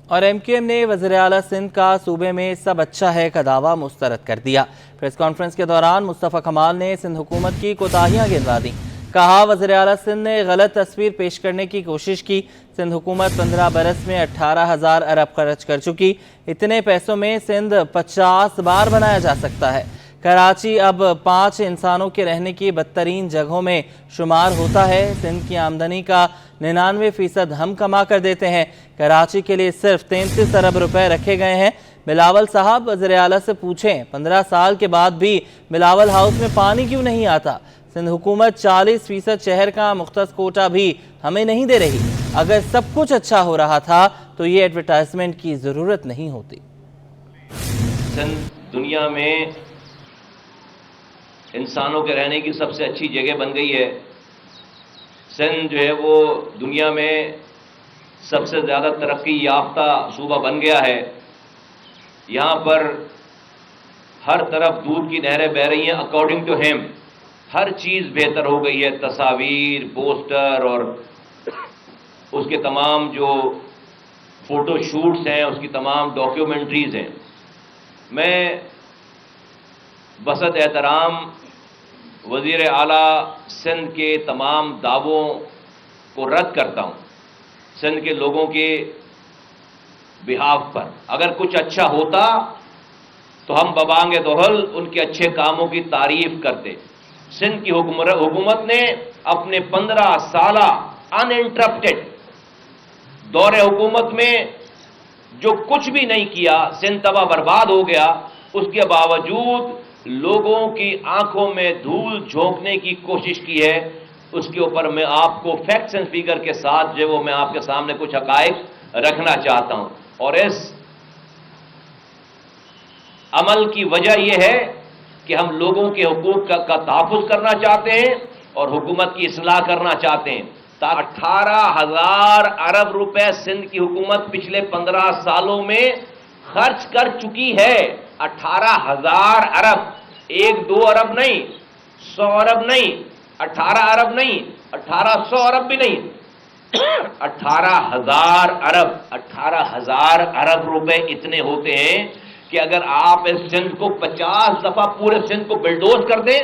اور M Q M نے وزیر اعلیٰ سندھ کا صوبے میں سب اچھا ہے کا دعویٰ مسترد کر دیا۔ پریس کانفرنس کے دوران مصطفیٰ کمال نے سندھ حکومت کی کوتاہیاں گنوا دیں۔ کہا وزیر اعلیٰ سندھ نے غلط تصویر پیش کرنے کی کوشش کی۔ سندھ حکومت 15 برس میں 18,000 ارب خرچ کر چکی۔ اتنے پیسوں میں سندھ 50 بار بنایا جا سکتا ہے۔ کراچی اب 5 انسانوں کے رہنے کی بدترین جگہوں میں شمار ہوتا ہے۔ سندھ کی آمدنی کا 99% ہم کما کر دیتے ہیں۔ کراچی کے لیے صرف 33 ارب روپے رکھے گئے ہیں۔ بلاول صاحب وزیر اعلیٰ سے پوچھیں 15 سال کے بعد بھی بلاول ہاؤس میں پانی کیوں نہیں آتا؟ سندھ حکومت 40% شہر کا مختص کوٹا بھی ہمیں نہیں دے رہی۔ اگر سب کچھ اچھا ہو رہا تھا تو یہ ایڈورٹائزمنٹ کی ضرورت نہیں ہوتی۔ سندھ دنیا میں انسانوں کے رہنے کی سب سے اچھی جگہ بن گئی ہے۔ سندھ جو ہے وہ دنیا میں سب سے زیادہ ترقی یافتہ صوبہ بن گیا ہے۔ یہاں پر ہر طرف دودھ کی نہریں بہہ رہی ہیں۔ اکارڈنگ ٹو ہیم ہر چیز بہتر ہو گئی ہے، تصاویر، پوسٹر اور اس کے تمام جو فوٹو شوٹس ہیں، اس کی تمام ڈاکیومنٹریز ہیں۔ میں بسط احترام وزیر اعلیٰ سندھ کے تمام دعووں کو رد کرتا ہوں سندھ کے لوگوں کے بہاف پر۔ اگر کچھ اچھا ہوتا تو ہم ببانگ دہل ان کے اچھے کاموں کی تعریف کرتے۔ سندھ کی حکومت نے اپنے 15 سالہ ان انٹرپٹڈ دور حکومت میں جو کچھ بھی نہیں کیا، سندھ تباہ برباد ہو گیا۔ اس کے باوجود لوگوں کی آنکھوں میں دھول جھونکنے کی کوشش کی ہے۔ اس کے اوپر میں آپ کو فیکٹس اینڈ فگر کے ساتھ جو وہ میں آپ کے سامنے کچھ حقائق رکھنا چاہتا ہوں۔ اور اس عمل کی وجہ یہ ہے کہ ہم لوگوں کے حقوق کا تحفظ کرنا چاہتے ہیں اور حکومت کی اصلاح کرنا چاہتے ہیں۔ 18,000 ارب روپے سندھ کی حکومت پچھلے 15 سالوں میں خرچ کر چکی ہے۔ 18,000 ارب، 1-2 ارب نہیں، 100 ارب نہیں، 18 ارب نہیں، 1800 ارب بھی نہیں، 18,000 ارب۔ 18,000 ارب روپے اتنے ہوتے ہیں کہ اگر آپ اس سندھ کو 50 دفعہ پورے سندھ کو بلڈوز کر دیں،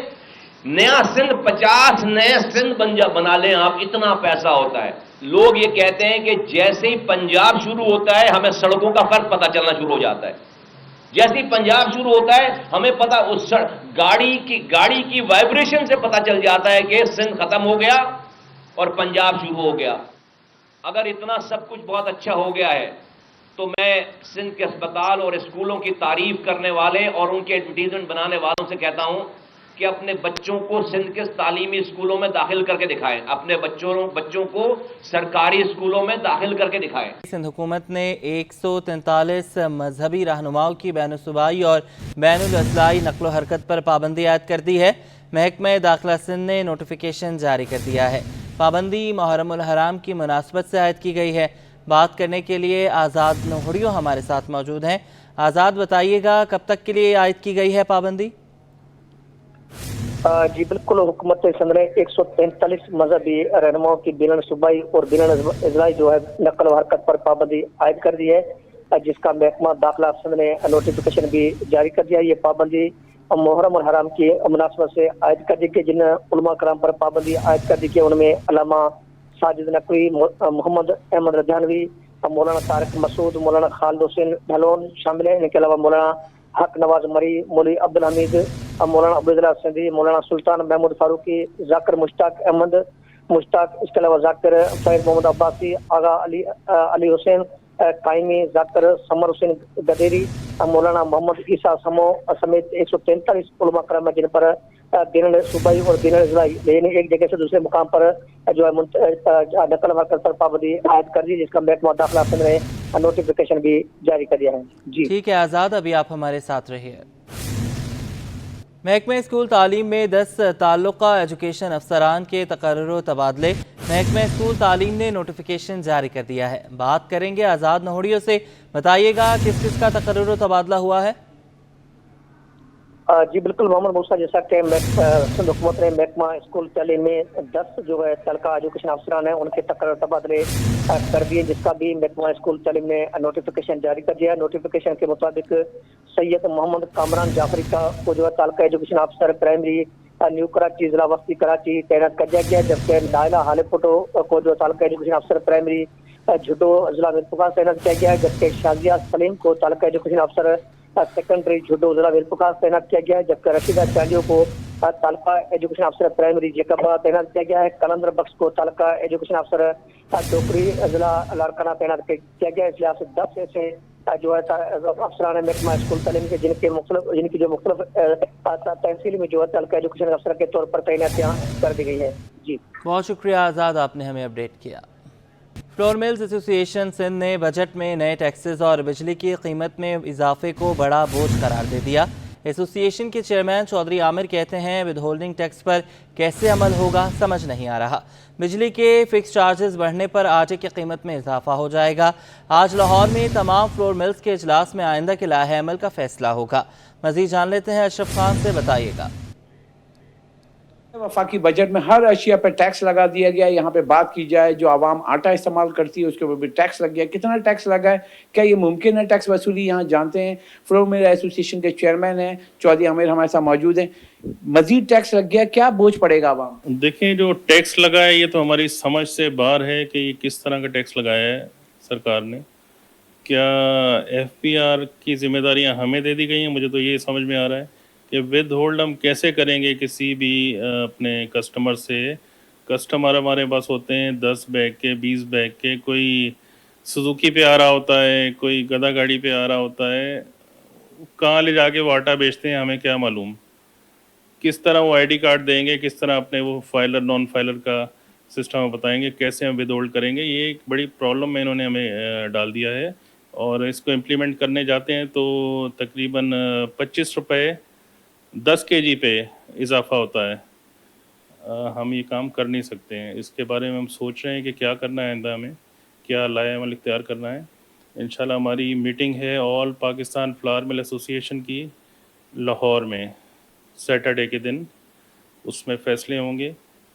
نیا سندھ 50 نئے سندھ بنا لیں آپ، اتنا پیسہ ہوتا ہے۔ لوگ یہ کہتے ہیں کہ جیسے ہی پنجاب شروع ہوتا ہے ہمیں سڑکوں کا فرق پتہ چلنا شروع ہو جاتا ہے۔ جیسے ہی پنجاب شروع ہوتا ہے ہمیں پتہ اس گاڑی کی وائبریشن سے پتہ چل جاتا ہے کہ سندھ ختم ہو گیا اور پنجاب شروع ہو گیا۔ اگر اتنا سب کچھ بہت اچھا ہو گیا ہے تو میں سندھ کے اسپتال اور اسکولوں کی تعریف کرنے والے اور ان کے ایڈورٹیزمنٹ بنانے والوں سے کہتا ہوں کہ اپنے بچوں کو سندھ کے تعلیمی اسکولوں میں داخل کر کے دکھائیں، اپنے بچوں کو سرکاری اسکولوں میں داخل کر کے دکھائیں۔ سندھ حکومت نے 143 مذہبی رہنماؤں کی بین الصوبائی اور بین الاضلاعی نقل و حرکت پر پابندی عائد کر دی ہے۔ محکمہ داخلہ سندھ نے نوٹیفیکیشن جاری کر دیا ہے۔ پابندی محرم الحرام کی مناسبت سے عائد کی گئی ہے۔ بات کرنے کے لیے آزاد نوہڑیو ہمارے ساتھ موجود ہیں۔ آزاد، بتائیے گا کب تک کے لیے عائد کی گئی ہے پابندی؟ جی بالکل، حکومت سندھ نے 143 مذہبی رہنماؤں کی بین صوبائی اور بین اضلاعی جو ہے نقل و حرکت پر پابندی عائد کر دی ہے، جس کا محکمہ داخلہ سندھ نے نوٹیفیکیشن بھی جاری کر دیا ہے۔ یہ پابندی محرم الحرام کی مناسبت سے عائد کر دی کہ جن علماء کرام پر پابندی عائد کر دی کہ ان میں علامہ ساجد نقوی، محمد احمد ردھانوی، مولانا طارق مسعود، مولانا خالد حسین ڈھلون شامل ہیں۔ ان کے علاوہ مولانا حق نواز مری، مولوی عبدالحمید، مولانا عبداللہ سندھی، مولانا سلطان محمود فاروقی، ذاکر مشتاق احمد مشتاق، اس کے علاوہ ذاکر فیض محمد عباسی، آغا علی حسین قائمی، ذاکر سمر حسین گدیری، مولانا محمد عیسیٰ سمو سمیت 143 علماء کرام ہیں جن پر بین صوبائی اور بین اضلاعی یعنی ایک جگہ سے دوسرے مقام پر جو ہے نقل و حرکت پر پابندی عائد کر دی، جس کا محکمہ داخلہ سندھ نے نوٹیفیکیشن بھی جاری کر دیا ہے۔ جی ٹھیک ہے آزاد، ابھی آپ ہمارے ساتھ رہیے۔ محکمہ اسکول تعلیم میں 10 تعلقہ ایجوکیشن افسران کے تقرر و تبادلے۔ محکمہ اسکول تعلیم نے نوٹیفیکیشن جاری کر دیا ہے۔ بات کریں گے آزاد نوہڑیو سے، بتائیے گا کس کس کا تقرر و تبادلہ ہوا ہے؟ جی بالکل محمد موسیٰ، جیسا کہ سندھ حکومت نے محکمہ اسکول تعلیم میں 10 جو ہے تعلقہ ایجوکیشن افسران ہیں ان کے تقرر تبادلے कर दिए, जिसका भी महकमा स्कूल तालीम ने नोटिफिकेशन जारी कर दिया है। नोटिफिकेशन के मुताबिक सैयद मोहम्मद कामरान जाफरी को जो है तालका एजुकेशन अफसर प्राइमरी न्यू कराची जिला वस्ती कराची तैनात कर दिया गया, जबकि नायला हालेपुटो को जो तालका एजुकेशन अफसर प्राइमरी झुडो जिला वेलपुखास तैनात किया गया है, जबकि शाजिया सलीम को तालका एजुकेशन अफसर सेकेंडरी झुडो जिला वेलपुखास तैनात किया गया है, जबकि रशीदा चालियो को तालका एजुकेशन अफसर प्राइमरी जेकबा तैनात किया गया है। कलंदर बख्श को तालका एजुकेशन अफसर डोकरी जिला लारकाना तैनात किया गया है। इस लिहाज से 10 ऐसे जो है अफसरान महकमा स्कूल तालीम के जिनकी जो मुख्तलिफ तहसील में जो है तालका एजुकेशन अफसर के तौर पर तैनातियाँ कर दी गई है। जी बहुत शुक्रिया आज़ाद, आपने हमें अपडेट किया। फ्लोर मिल्स एसोसिएशन सिंध ने बजट में नए टैक्सेस और बिजली की कीमत में इजाफे को बड़ा बोझ करार दे दिया। एसोसिएशन के चेयरमैन चौधरी आमिर कहते हैं विद होल्डिंग टैक्स पर कैसे अमल होगा समझ नहीं आ रहा। बिजली के फिक्स चार्जेस बढ़ने पर आटे की कीमत में इजाफा हो जाएगा। आज लाहौर में तमाम फ्लोर मिल्स के इजलास में आइंदा के लाहे अमल का फैसला होगा। मजीद जान लेते हैं अशरफ खान से, बताइएगा। वफाकी बजट में हर अशिया पर टैक्स लगा दिया गया। यहाँ पे बात की जाए जो आवाम आटा इस्तेमाल करती है उसके ऊपर भी टैक्स लग गया। कितना टैक्स लगा है, क्या ये मुमकिन है टैक्स वसूली? यहाँ जानते हैं। फ्लोर मिल एसोसिएशन के चेयरमैन हैं चौधरी आमिर हमारे साथ मौजूद हैं। मजीद टैक्स लग गया, क्या बोझ पड़ेगा आवाम? देखें, जो टैक्स लगा है ये तो हमारी समझ से बाहर है कि ये किस तरह का टैक्स लगाया है सरकार ने। क्या FPR की जिम्मेदारियाँ हमें दे दी गई हैं? मुझे तो ये समझ में आ रहा है कि विद होल्ड हम कैसे करेंगे किसी भी अपने कस्टमर से। कस्टमर हमारे पास होते हैं 10 बैग के, 20 बैग के, कोई सुजुकी पे आ रहा होता है, कोई गदा गाड़ी पे आ रहा होता है। कहाँ ले जाके वो आटा बेचते हैं हमें क्या मालूम। किस तरह वो ID कार्ड देंगे, किस तरह अपने वो फाइलर नॉन फाइलर का सिस्टम बताएंगे, कैसे हम विद होल्ड करेंगे। ये एक बड़ी प्रॉब्लम में इन्होंने हमें डाल दिया है और इसको इम्प्लीमेंट करने जाते हैं तो तकरीबन 25 रुपये 10 kg पे इजाफा होता है। हम ये काम कर नहीं सकते हैं। इसके बारे में हम सोच रहे हैं कि क्या करना है, आइंदा हमें क्या लाए अमल इख्तियार करना है। इंशाल्लाह हमारी मीटिंग है all Pakistan flower mill association की लाहौर में सैटरडे के दिन। उसमें फ़ैसले होंगे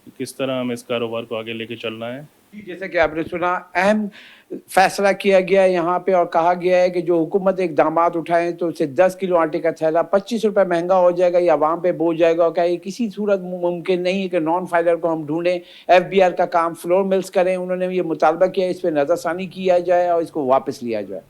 कि किस तरह हमें इस कारोबार को आगे लेके चलना है। जैसे कि आपने सुना, अहम फैसला किया गया है यहाँ पे और कहा गया है कि जो हुकूमत इकदामात उठाएं तो उससे 10 किलो आटे का थैला 25 रुपये महंगा हो जाएगा। ये आवाम पे बोझ जाएगा। और क्या ये किसी सूरत मुमकिन नहीं है कि नॉन फाइलर को हम ढूंढें, FBR का काम फ्लोर मिल्स करें? उन्होंने ये मुतालबा किया इस पर नज़रसानी किया जाए और इसको वापस लिया जाए।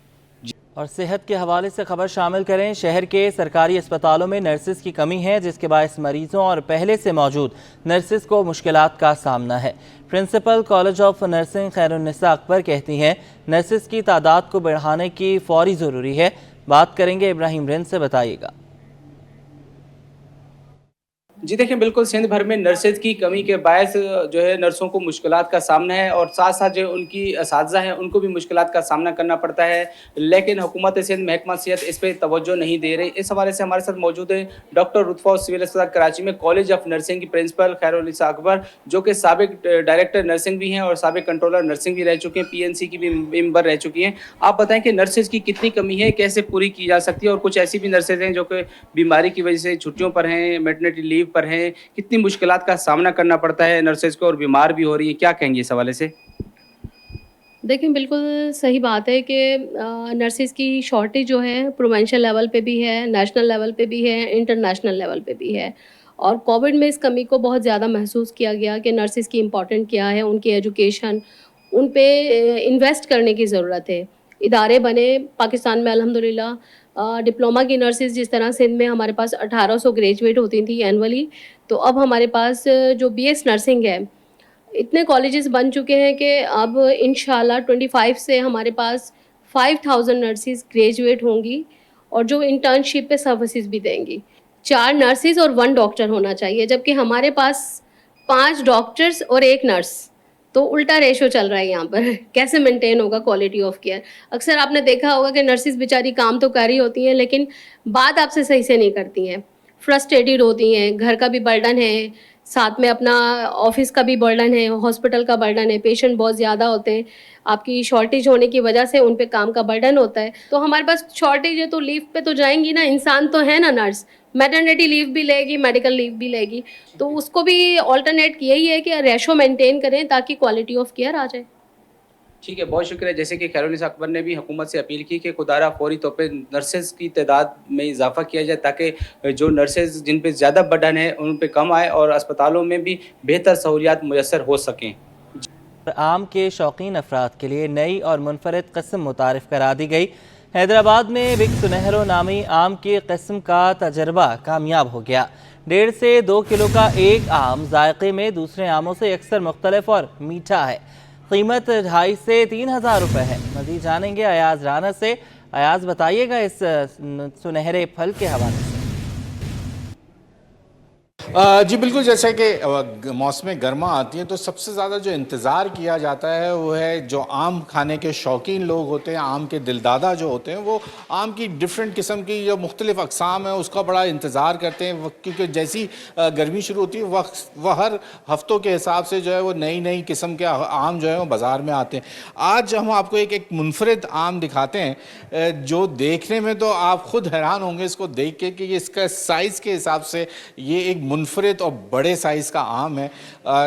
और सेहत के हवाले से खबर शामिल करें। शहर के सरकारी अस्पतालों में नर्सिस की कमी है, जिसके बायस मरीजों और पहले से मौजूद नर्सिस को मुश्किलात का सामना है। Principal college of nursing Khairunnisa Akbar कहती हैं नर्सिस की तादाद को बढ़ाने की फौरी ज़रूरी है। बात करेंगे इब्राहिम रिंद से, बताइएगा। जी देखें, बिल्कुल सिंध भर में नर्सेज की कमी के बायस जो है नर्सों को मुश्किलात का सामना है और साथ साथ जो उनकी असातिज़ा हैं उनको भी मुश्किलात का सामना करना पड़ता है। लेकिन हुकूमत सिंध महकमा सेहत इस पर तवज्जो नहीं दे रही। इस हवाले से हमारे साथ मौजूद हैं डॉक्टर रुतफ़ा सिविल अस्पताल कराची में कॉलेज ऑफ नर्सिंग की प्रिंसिपल खैरुन्निसा अकबर, जो कि साबिक डायरेक्टर नर्सिंग भी हैं और साबिक कंट्रोलर नर्सिंग भी रह चुके हैं, PNC की भी मेंबर रह चुकी हैं। आप बताएं कि नर्सेज की कितनी कमी है, कैसे पूरी की जा सकती है? और कुछ ऐसी भी नर्सेज हैं जो कि बीमारी की वजह से छुट्टियों पर हैं, मैटरनिटी लीव पर हैं, कितनी मुश्किलात का सामना करना पड़ता है नर्सेज को और बीमार भी हो रही है, क्या कहेंगे इस हवाले से? देखिए, बिल्कुल सही बात है कि नर्सेज की शॉर्टेज जो है प्रोविंशियल लेवल पे भी है, नेशनल लेवल पे भी है, इंटरनेशनल लेवल पे भी है। और कोविड में इस कमी को बहुत ज़्यादा महसूस किया गया कि नर्सेज की इम्पोर्टेंट क्या है, उनकी एजुकेशन, उन पे इन्वेस्ट करने की ज़रूरत है। इदारे बने पाकिस्तान में अल्हम्दुलिल्लाह। डिप्लोमा की नर्सेज जिस तरह सिंध में हमारे पास 1800 ग्रेजुएट होती थी एनुअली, तो अब हमारे पास जो BS नर्सिंग है, इतने कॉलेजेस बन चुके हैं कि अब इंशाल्लाह 25 से हमारे पास 5000 नर्सेज ग्रेजुएट होंगी और जो इंटर्नशिप पे सर्विसेज भी देंगी। 4 नर्सेज और 1 डॉक्टर होना चाहिए, जबकि हमारे पास 5 डॉक्टर्स और 1 नर्स। तो उल्टा रेशो चल रहा है यहाँ पर। कैसे मेंटेन होगा क्वालिटी ऑफ केयर? अक्सर आपने देखा होगा कि नर्सेज बेचारी काम तो कर रही होती हैं लेकिन बात आपसे सही से नहीं करती हैं, फ्रस्ट्रेटेड होती हैं, घर का भी बर्डन है, साथ में अपना ऑफिस का भी बर्डन है, हॉस्पिटल का बर्डन है, पेशेंट बहुत ज़्यादा होते हैं, आपकी शॉर्टेज होने की वजह से उन पे काम का बर्डन होता है। तो हमारे पास शॉर्टेज है तो लीव पे तो जाएंगी ना, इंसान तो है ना नर्स, मैटरनिटी लीव भी लेगी, मेडिकल लीव भी लेगी। तो उसको भी ऑल्टरनेट यही है कि रेशो मेंटेन करें ताकि क्वालिटी ऑफ केयर आ जाए। ठीक है, बहुत शुक्रिया। जैसे कि खैरुनिसा अकबर ने भी हुकूमत से अपील की कि खुदारा फौरी तौर पे नर्सेज़ की तादाद में इजाफा किया जाए, ताकि जो नर्सेज़ जिन पे ज़्यादा बर्डन है उन पे कम आए और अस्पतालों में भी बेहतर सहूलियात मुयस्सर हो सकें। आम के शौकीन अफराद के लिए नई और मुनफरद किस्म मुतारिफ करा दी गई। हैदराबाद में बिग सुनहरो नामी आम की किस्म का तजर्बा कामयाब हो गया। 1.5 से 2 किलो का एक आम जायके में दूसरे आमों से अक्सर मुख्तलिफ और मीठा है। कीमत 2,500 से 3,000 रुपये है। मज़ीद जानेंगे अयाज राना से। अयाज, बताइएगा इस सुनहरे फल के हवाले से। जी बिल्कुल, जैसे कि मौसम गर्मा आती है तो सबसे ज़्यादा जो इंतज़ार किया जाता है वो है जो आम खाने के शौकीन लोग होते हैं, आम के दिलदादा जो होते हैं, वो आम की डिफरेंट किस्म की जो मुख्तलिफ अक़साम है उसका बड़ा इंतज़ार करते हैं, क्योंकि जैसी गर्मी शुरू होती है वह हर हफ्तों के हिसाब से जो है वो नई नई किस्म के आम जो है वो बाज़ार में आते हैं। आज हम आपको एक मुनफरिद आम दिखाते हैं जो देखने में तो आप ख़ुद हैरान होंगे इसको देख के कि इसका साइज़ के हिसाब से ये एक मुनफरिद और बड़े साइज़ का आम है।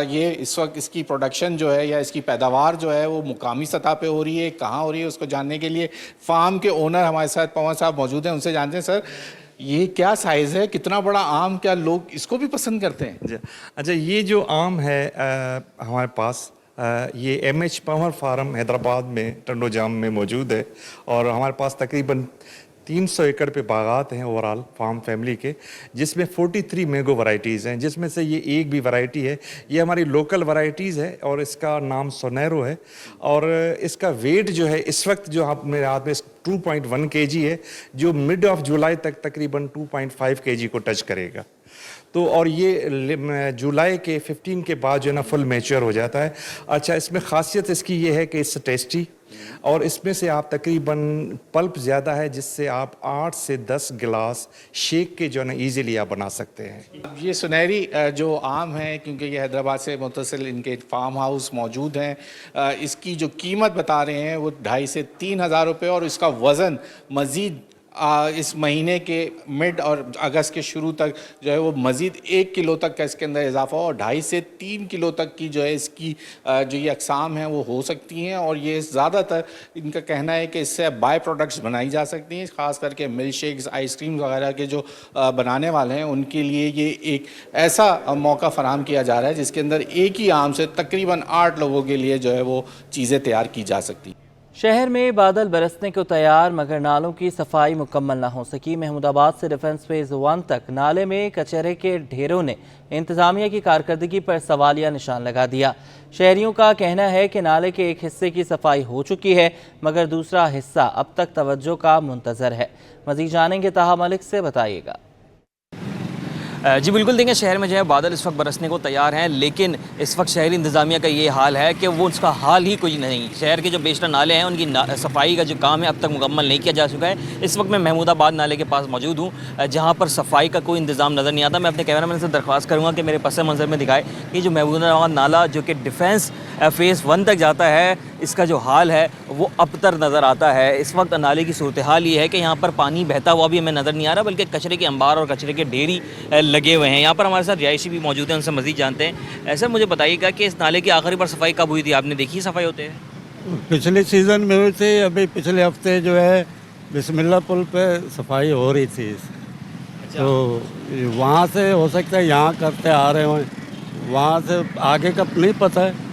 ये इस वक्त इसकी प्रोडक्शन जो है या इसकी पैदावार जो है वो मुकामी सतह पे हो रही है, कहाँ हो रही है उसको जानने के लिए फार्म के ओनर हमारे साथ पवन साहब मौजूद हैं, उनसे जानते हैं। सर, ये क्या साइज़ है, कितना बड़ा आम, क्या लोग इसको भी पसंद करते हैं? अच्छा, ये जो आम है हमारे पास ये MH पवर फार्म हैदराबाद में टंडोजाम में मौजूद है और हमारे पास तकरीबन 300 एकड़ पे बागात हैं ओवरऑल फार्म फैमिली के, जिसमें 43 मैंगो वैरायटीज़ हैं, जिसमें से ये एक भी वैरायटी है, ये हमारी लोकल वैरायटीज़ है और इसका नाम सोनेरो है। और इसका वेट जो है इस वक्त जो आप मेरे हाथ में 2.1 kg है, जो मिड ऑफ जुलाई तक तकरीबन 2.5 kg को टच करेगा। तो और ये जुलाई के 15 के बाद जो है ना फुल मैच्योर हो जाता है। अच्छा, इसमें ख़ासियत इसकी ये है कि इससे टेस्टी और इसमें से आप तकरीबन पल्प ज़्यादा है, जिससे आप 8 से 10 गिलास शेक के जो है ना ईज़िली आप बना सकते हैं। ये सुनहरी जो आम है, क्योंकि ये हैदराबाद से मुतसिल इनके फार्म हाउस मौजूद हैं, इसकी जो कीमत बता रहे हैं वो 2,500 से 3,000 रुपये और इसका वज़न मज़ीद इस महीने के मिड और अगस्त के शुरू तक जो है वो मज़ीद 1 किलो तक का इसके अंदर इजाफा और 2.5 से 3 किलो तक की जो है इसकी जो ये अक़साम हैं वो हो सकती हैं। और ये ज़्यादातर इनका कहना है कि इससे बाय प्रोडक्ट्स बनाई जा सकती हैं, ख़ास करके मिल्क शेक्स, आइसक्रीम वगैरह के जो बनाने वाले हैं उनके लिए ये एक ऐसा मौका फ़राहम किया जा रहा है जिसके अंदर एक ही आम से तकरीबन 8 लोगों के लिए जो है वो चीज़ें तैयार की जा सकती हैं। शहर में बादल बरसने को तैयार, मगर नालों की सफाई मुकम्मल ना हो सकी। महमूदाबाद से डिफेंस फेज़ 1 तक नाले में कचरे के ढेरों ने इंतज़ामिया की कारकर्दगी पर सवालिया निशान लगा दिया। शहरियों का कहना है कि नाले के एक हिस्से की सफाई हो चुकी है, मगर दूसरा हिस्सा अब तक तवज्जो का मुंतज़र है। मज़ीद जानेंगे ताहा मलिक से, बताइएगा। जी बिल्कुल, देखें शहर में जो है बादल इस वक्त बरसने को तैयार हैं, लेकिन इस वक्त शहरी इंतज़ामिया का ये हाल है कि वो उसका हाल ही कोई नहीं। शहर के जो बेशतर नाले हैं उनकी सफाई का जो काम है अब तक मुकम्मल नहीं किया जा चुका है। इस वक्त मैं महमूदाबाद नाले के पास मौजूद हूँ, जहाँ पर सफाई का कोई इंतज़ाम नज़र नहीं आता। मैं अपने कैमरामैन से दरख्वास्त करूँगा कि मेरे पस मंज़र में दिखाए कि जो महमूदाबाद नाला जो कि डिफेंस फेज़ 1 तक जाता है, इसका जो हाल है वो अबतर नज़र आता है। इस वक्त नाले की सूरत हाल ये है कि यहाँ पर पानी बहता हुआ भी हमें नज़र नहीं आ रहा, बल्कि कचरे के अंबार और कचरे के ढेरी लगे हुए हैं। यहाँ पर हमारे साथ रिहायशी भी मौजूद हैं, उनसे मज़ीद जानते हैं। ऐसा मुझे बताइएगा कि इस नाले की आखिरी बार सफाई कब हुई थी? आपने देखी सफाई होते हैं? पिछले सीज़न में हुई थी, अभी पिछले हफ्ते जो है बिस्मिल्लाह पुल पे सफाई हो रही थी। अच्छा। तो वहाँ से हो सकता है यहाँ करते आ रहे हों, वहाँ से आगे का नहीं पता है।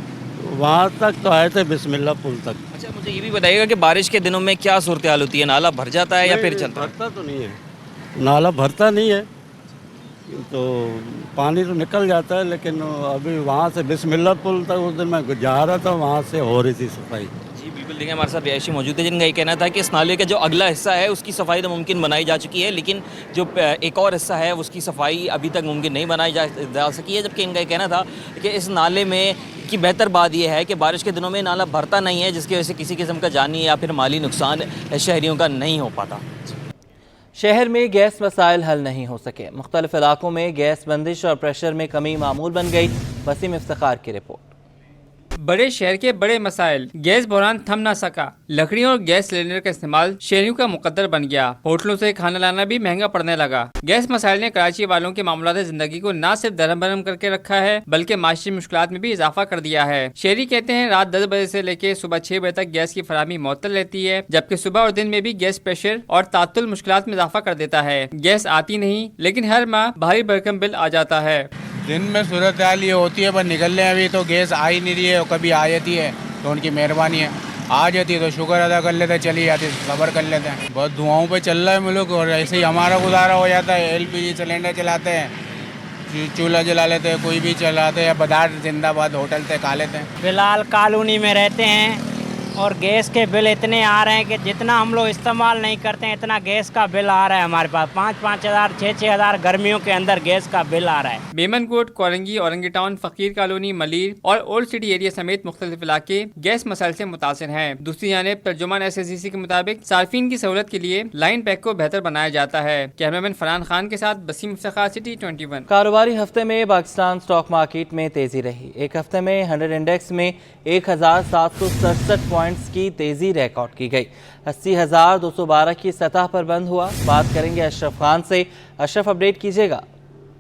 वहाँ तक तो आए थे बिस्मिल्लाह पुल तक। अच्छा, मुझे ये भी बताइएगा कि बारिश के दिनों में क्या सूरत हाल होती है? नाला भर जाता है या फिर चलता है? भरता तो नहीं है, नाला भरता नहीं है, तो पानी तो निकल जाता है। लेकिन अभी वहाँ से बिस्मिल्लाह पुल तक उस दिन मैं जा रहा था, वहाँ से हो रही थी सफाई। जी बिल्कुल, देखिए हमारे साथ रिहायशी मौजूद है जिनका ये कहना था कि इस नाले का जो अगला हिस्सा है उसकी सफाई तो मुमकिन बनाई जा चुकी है, लेकिन जो एक और हिस्सा है उसकी सफाई अभी तक मुमकिन नहीं बनाई जा सकी है। जबकि इनका ये कहना था कि इस नाले में की बेहतर बात यह है कि बारिश के दिनों में नाला भरता नहीं है, जिसकी वजह से किसी किस्म का जानी या फिर माली नुकसान शहरियों का नहीं हो पाता। शहर में गैस मसाइल हल नहीं हो सके। मुख्तलिफ इलाकों में गैस बंदिश और प्रेशर में कमी मामूल बन गई। वसीम इफ्तिखार की रिपोर्ट। बड़े शहर के बड़े मसाइल, गैस बहरान थम ना सका। लकड़ियों और गैस सिलेंडर का इस्तेमाल शहरियों का मुकद्दर बन गया। होटलों से खाना लाना भी महंगा पड़ने लगा। गैस मसाइल ने कराची वालों के मामलात जिंदगी को न सिर्फ दरम बरम करके रखा है बल्कि माशी मुश्किलात में भी इजाफा कर दिया है। शहरी कहते हैं रात 10 बजे से लेकर सुबह 6 बजे तक गैस की फराहमी मुअत्तल रहती है, जबकि सुबह और दिन में भी गैस प्रेशर और तातुल मुश्किलात में इजाफा कर देता है। गैस आती नहीं, लेकिन हर माह भारी भरकम बिल आ जाता है। दिन में सूरत हाल ये होती है, पर निकल रहे हैं अभी तो गैस आ ही नहीं रही है, और कभी आ जाती है तो उनकी मेहरबानी है, आ जाती है तो शुक्र अदा कर लेते हैं, चली जाती है सब्र कर लेते हैं। बहुत धुआओं पे चल रहा है मुल्क, और ऐसे ही हमारा गुजारा हो जाता है। LPG सिलेंडर चलाते हैं, चूल्हा जला लेते हैं, कोई भी चलाते हैं, पदार्थ जिंदाबाद होटल से खा लेते हैं। फिलहाल कॉलोनी में रहते हैं और गैस के बिल इतने आ रहे हैं कि जितना हम लोग इस्तेमाल नहीं करते हैं इतना गैस का बिल आ रहा है हमारे पास। 5-5 हज़ार 6-6 हज़ार गर्मियों के अंदर गैस का बिल आ रहा है। मेमन कोट, कोरंगी, औरंगी टाउन, फकीर कॉलोनी, मलीर और ओल्ड सिटी एरिया समेत मुख्तलिफ इलाके गैस मसाइल से मुतासिर हैं। दूसरी जानिब तर्जुमान SSCC के मुताबिक सार्फिन की सहूलत के लिए लाइन पैक को बेहतर बनाया जाता है। कैमरामैन फरहान खान के साथ बसीम इफ्तिखार, सिटी 21। कारोबारी हफ्ते में पाकिस्तान स्टॉक मार्केट में तेजी रही। एक हफ्ते में 100 इंडेक्स में 1767 पॉइंट्स की तेजी रिकॉर्ड की गई। 80,212 की सतह पर बंद हुआ। बात करेंगे अशरफ खान से। अशरफ, अपडेट कीजिएगा।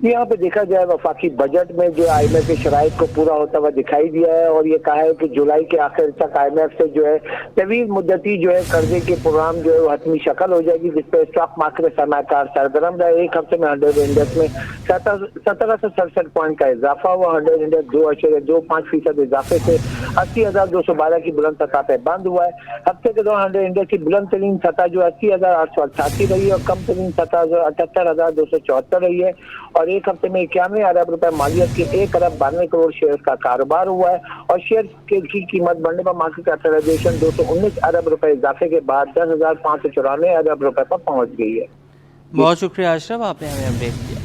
यहाँ पे देखा जाए वफाकी बजट में जो IMF की शराइत को पूरा होता हुआ दिखाई दिया है, और ये कहा है कि जुलाई के आखिर तक IMF से जो है तवील मुद्दती जो है कर्जे के प्रोग्राम जो है वो हतमी शक्ल हो जाएगी, जिसपे स्टॉक मार्केट में सरमायाकार सरगर्म रहे। एक हफ्ते में 100 इंडेक्स में 1767 पॉइंट का इजाफा हुआ। 100 इंडेक्स 2.25% इजाफे से 80,212 की बुलंद सतह पे बंद हुआ है। हफ्ते के दौरान 100 इंडेक्स की बुलंद तरीन सतह जो 80,888 रही है और कम तरीन सतह जो 78,274 रही है। और एक हफ्ते में 91 अरब रुपए मालियत के 1 अरब 92 करोड़ शेयर का कारोबार हुआ है, और शेयर की कीमत बढ़ने पर मार्केट कैपिटलाइजेशन 219 अरब रुपए इजाफे के बाद 10,594 अरब रुपए पर पहुंच गई है। बहुत शुक्रिया अशरफ, आपने हमें अपडेट किया।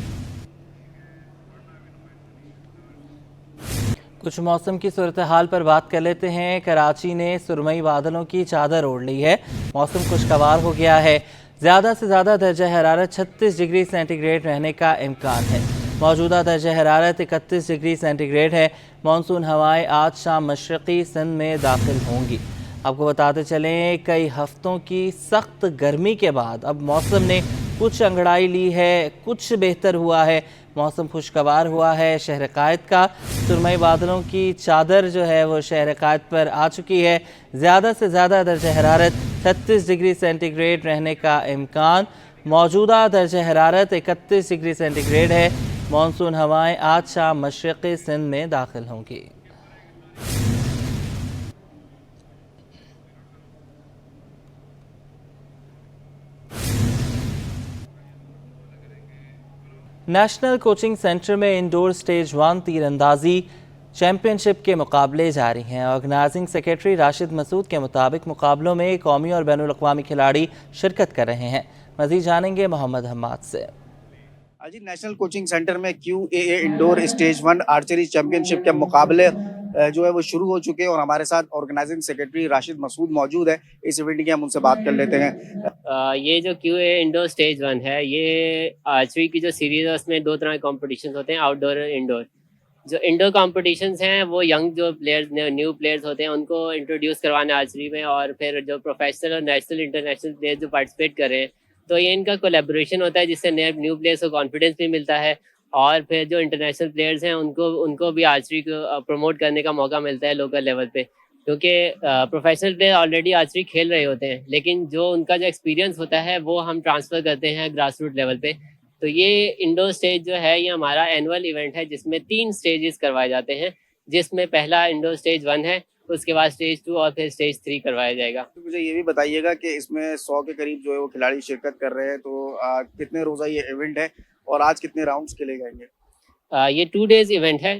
कुछ मौसम की सूरत हाल पर बात कर लेते हैं। कराची ने सुरमई बादलों की चादर ओढ़ ली है। मौसम खुशगवार हो गया है। ज़्यादा से ज़्यादा दर्जा हरारत 36 डिग्री सेंटीग्रेड रहने का इम्कान है। मौजूदा दर्जा हरारत 31 डिग्री सेंटीग्रेड है। मानसून हवाएं आज शाम मशरक़ी सिंध में दाखिल होंगी। आपको बताते चलें, कई हफ्तों की सख्त गर्मी के बाद अब मौसम ने कुछ अंगड़ाई ली है, कुछ बेहतर हुआ है। मौसम खुशगवार हुआ है। शहर कायद का सुरमई बादलों की चादर जो है वो शहर कायद पर आ चुकी है। ज़्यादा से ज़्यादा दर्जा हरारत 36 डिग्री सेंटीग्रेड रहने का इम्कान। मौजूदा दर्जा हरारत 31 डिग्री सेंटीग्रेड है। मानसून हवाएं आज शाम मशरक़ी सिंध में दाखिल होंगी। नेशनल कोचिंग सेंटर में इंडोर स्टेज 1 तीरंदाजी चैंपियनशिप के मुकाबले जारी हैं। ऑर्गेनाइजिंग सेक्रेटरी राशिद मसूद के मुताबिक मुकाबलों में कौमी और बैनुल अक़वामी खिलाड़ी शिरकत कर रहे हैं। मज़ीद जानेंगे मोहम्मद हम्माद से। आज नेशनल कोचिंग सेंटर में QAA indoor stage 1 archery championship के मुकाबले जो है वो शुरू हो चुके हैं, और हमारे साथ ऑर्गेनाइजिंग सेक्रेटरी राशिद मसूद मौजूद है। इस इवेंट की हम उनसे बात कर लेते हैं। ये जो QAA इंडोर स्टेज 1 है, ये आर्चरी की जो सीरीज है उसमें 2 तरह के कॉम्पिटिशन होते हैं, आउटडोर और इंडोर। जो इंडोर कॉम्पिटिशन्स हैं वो यंग जो प्लेयर्स न्यू प्लेयर्स होते हैं उनको इंट्रोड्यूस करवाने आर्चरी में, और फिर जो प्रोफेशनल और नेशनल इंटरनेशनल प्लेयर्स जो पार्टिसिपेट कर रहे हैं तो ये इनका कोलैबोरेशन होता है, जिससे न्यू प्लेयर्स को कॉन्फिडेंस भी मिलता है, और फिर जो इंटरनेशनल प्लेयर्स हैं उनको भी आर्चरी को प्रमोट करने का मौका मिलता है लोकल लेवल पे, क्योंकि प्रोफेशनल प्लेयर ऑलरेडी आर्चरी खेल रहे होते हैं, लेकिन जो उनका जो एक्सपीरियंस होता है वो हम ट्रांसफ़र करते हैं ग्रास रूट लेवल पे। तो ये इंडोर स्टेज जो है ये हमारा एनुअल इवेंट है, जिसमें 3 स्टेजेस करवाए जाते हैं, जिसमें पहला इंडोर स्टेज 1 है, उसके बाद स्टेज 2 और फिर स्टेज 3 करवाया जाएगा। तो मुझे ये भी बताइएगा कि इसमें 100 के करीब जो है वो खिलाड़ी शिरकत कर रहे हैं, तो कितने रोज़ा ये इवेंट है और आज कितने राउंड्स खेले जाएंगे? ये 2 डेज इवेंट है।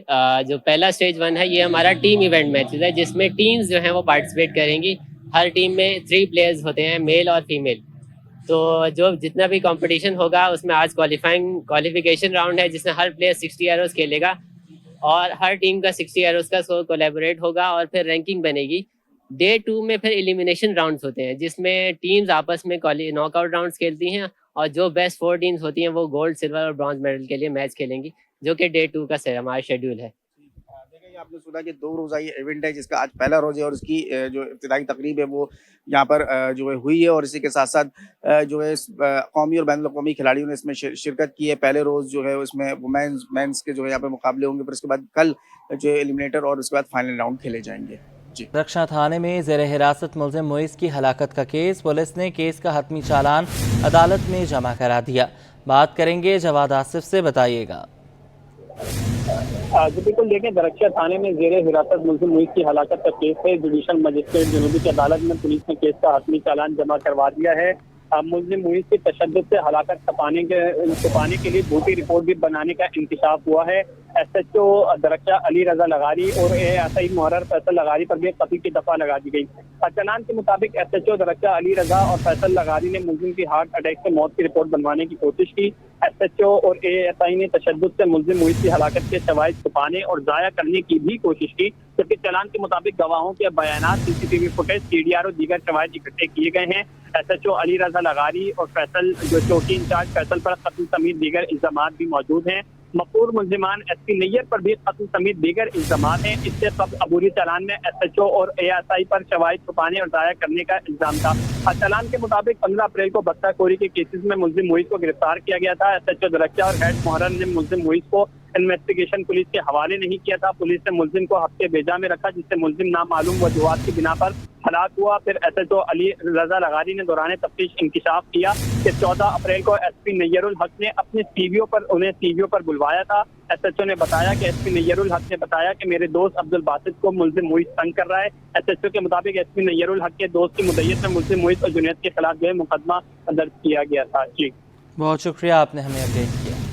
जो पहला स्टेज 1 है ये हमारा टीम इवेंट मैचेस है, जिसमें टीम्स जो हैं वो पार्टिसिपेट करेंगी। हर टीम में 3 प्लेयर्स होते हैं, मेल और फीमेल। तो जो जितना भी कंपटीशन होगा उसमें आज क्वालिफिकेशन राउंड है, जिसमें हर प्लेयर 60 एरोज खेलेगा, और हर टीम का 60 एरोज का स्कोर कोलैबोरेट होगा, और फिर रैंकिंग बनेगी। डे 2 में फिर एलिमिनेशन राउंड्स होते हैं, जिसमें टीम्स आपस में नॉकआउट राउंड्स खेलती हैं, और जो बेस्ट 4 टीम्स होती हैं वो गोल्ड, सिल्वर और ब्रॉन्ज मेडल के लिए मैच खेलेंगी, जो कि डे 2 का हमारा शेड्यूल है। आपने सुना कि 2 रोज़ा ये इवेंट है जिसका आज पहला रोज़ है और इसकी जो इब्तिदाई तकरीब है वो यहाँ पर जो है हुई है और इसी के साथ साथ जो है कौमी और बैनुल अक़वामी खिलाड़ियों ने इसमें शिरकत की है। पहले रोज़ जो है उसमें वुमेन्स मेंस के जो है यहाँ पे मुकाबले होंगे, फिर उसके बाद कल जो है एलिमिनेटर और उसके बाद फाइनल राउंड खेले जाएंगे। रक्षा थाने में ज़ेर हिरासत मुलजिम मुइज़ की हलाकत का केस, पुलिस ने केस का हतमी चालान अदालत में जमा करा दिया। बात करेंगे जवाद आसिफ से, बताइएगा। जी बिल्कुल, देखें दरक्षा थाने में ज़ेर हिरासत मुलजिम मुइज़ की हलाकत का केस है। जुडिशल मजिस्ट्रेट जनूबी की अदालत में पुलिस ने केस का हतमी चालान जमा करवा दिया है। मुलजिम मुइज़ की तशद्दुद से हलाकत छुपाने के लिए झूठी रिपोर्ट भी बनाने का इंकशाफ हुआ है। SHO दरक्षा अली रजा लगारी और ASI मुहर्रर फैसल लगारी पर भी कत्ल की दफा लगा दी गई। चालान के मुताबिक SHO दरक्षा अली रजा और फैसल लगारी ने मुलजिम की हार्ट अटैक से मौत की रिपोर्ट बनवाने की कोशिश की। SHO और ASI ने तशद्दुद से मुलजिम मुइज़ की हलाकत के शवाहिद छुपाने और ज़ाया करने की भी कोशिश की, जबकि चालान के मुताबिक गवाहों के बयानात, CCTV फुटेज, CDR और दीगर शवाहिद इकट्ठे किए गए हैं। SHO अली रजा लगारी और फैसल जो चौकी इंचार्ज फैसल पर कत्ल समेत दीगर इल्जामात भी मौजूद हैं। मकबूल मुलजिमान SP नैयर पर भी कत्ल समेत दीगर इल्जामात हैं। इससे कबल अबूरी चालान में SHO और ASI पर शवाहिद छुपाने और ज़ाया करने का इल्जाम था। चालान के मुताबिक 15 अप्रैल को बख्ताखोरी के केसेस में मुलजिम मुइज़ को गिरफ्तार किया गया था। SHO दरक्षा और हेड मुहर्रर ने मुलजिम मुइज़ को इन्वेस्टिगेशन पुलिस के हवाले नहीं किया था। पुलिस ने मुलजिम को हफ्ते बेजा में रखा, जिससे मुलजिम नामालूम वजूहात की बिना पर हलाक हुआ। फिर SHO अली रजा लगारी ने दौरान तफ्तीश इंकिशाफ किया कि 14 अप्रैल को SP नैयरुल हक ने अपने उन्हें CVO पर बुलवाया था। SHO ने बताया कि SP नैयरुल हक ने बताया कि मेरे दोस्त अब्दुल बासित को मुलजिम मुइज़ तंग कर रहा है। SHO के मुताबिक SP नैयरुल हक के दोस्त की मुद्दत में मुलजिम मुइज़ और जुनैद के खिलाफ जो है मुकदमा दर्ज किया गया था। जी बहुत शुक्रिया, आपने हमें अपडेट किया।